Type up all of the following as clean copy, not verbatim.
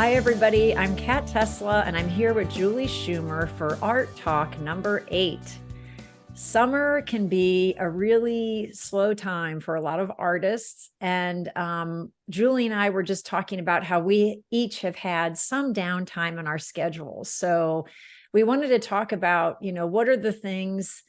Hi, everybody. I'm Kat Tesla, and I'm here with Julie Schumer for Art Talk number 8. Summer can be a really slow time for a lot of artists. And Julie and I were just talking about how we each have had some downtime in our schedules. So we wanted to talk about, what are the things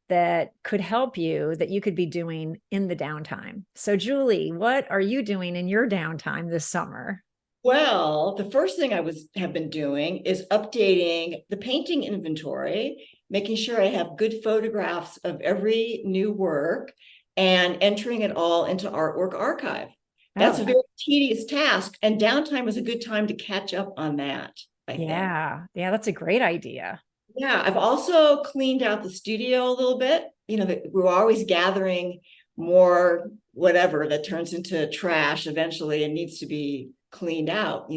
that could help you that you could be doing in the downtime. So Julie, what are you doing in your downtime this summer? Well, the first thing have been doing is updating the painting inventory, making sure I have good photographs of every new work and entering it all into Artwork Archive. That's Oh, a very tedious task, and downtime is a good time to catch up on that, I think. yeah. Yeah, that's a great idea. Yeah, I've also cleaned out the studio a little bit. We're always gathering more whatever that turns into trash eventually and needs to be cleaned out.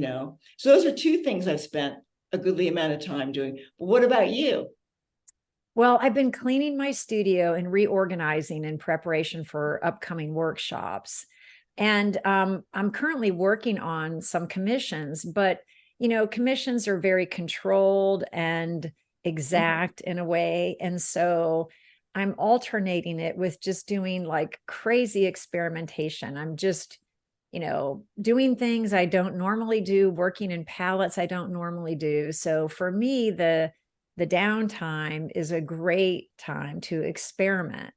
So those are two things I've spent a goodly amount of time doing. But what about you? Well, I've been cleaning my studio and reorganizing in preparation for upcoming workshops. And I'm currently working on some commissions, but commissions are very controlled and exact in a way. And so I'm alternating it with just doing like crazy experimentation. I'm just, doing things I don't normally do, working in palettes I don't normally do. So for me, the downtime is a great time to experiment.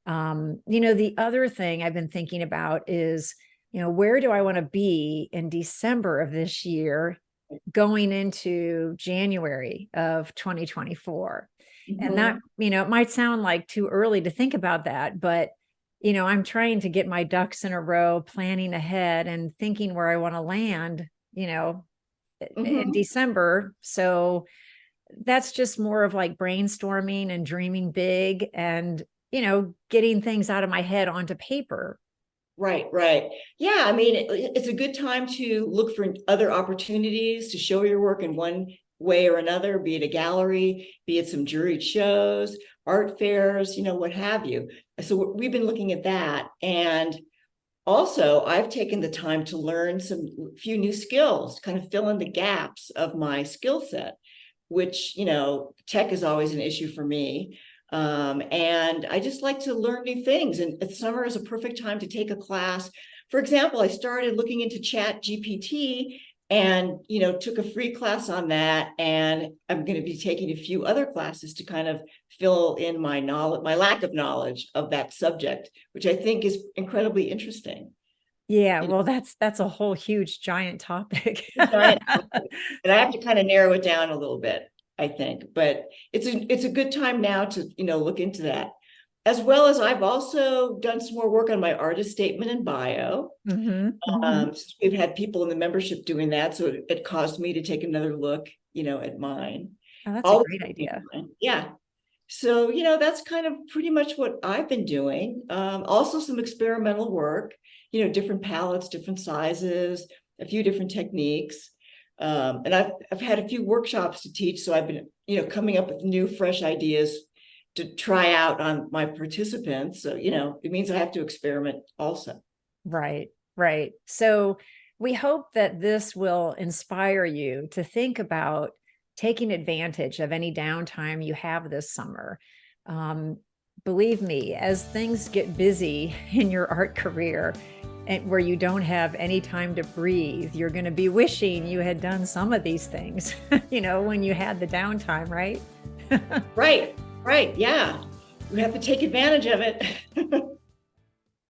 The other thing I've been thinking about is, where do I want to be in December of this year going into January of 2024? And that, Mhm. it might sound like too early to think about that, but I'm trying to get my ducks in a row, planning ahead and thinking where I want to land, in Mhm. December. So that's just more of like brainstorming and dreaming big and, getting things out of my head onto paper. Right, right. Yeah, I mean, it's a good time to look for other opportunities to show your work in one way or another, be it a gallery, be it some juried shows, art fairs, what have you. So we've been looking at that. And also, I've taken the time to learn some few new skills, kind of fill in the gaps of my skill set, which, tech is always an issue for me. And I just like to learn new things. And summer is a perfect time to take a class. For example, I started looking into Chat GPT and, took a free class on that. And I'm going to be taking a few other classes to kind of fill in my knowledge, my lack of knowledge of that subject, which I think is incredibly interesting. Yeah, You well, that's a whole huge giant topic. know, giant topic. And I have to kind of narrow it down a little bit, I think. But it's a good time now to, look into that. As well as I've also done some more work on my artist statement and bio. Hmm. We've had people in the membership doing that, so it caused me to take another look, at mine. Oh, that's a Always great looking at idea. mine. Yeah. So, that's kind of pretty much what I've been doing. Also some experimental work, different palettes, different sizes, a few different techniques. And I've had a few workshops to teach, so I've been, coming up with new, fresh ideas to try out on my participants. So, it means I have to experiment also. Right, right. So we hope that this will inspire you to think about taking advantage of any downtime you have this summer. Um, Believe me, as things get busy in your art career and where you don't have any time to breathe, you're going to be wishing you had done some of these things, when you had the downtime, right? Right, right. Yeah. We have to take advantage of it.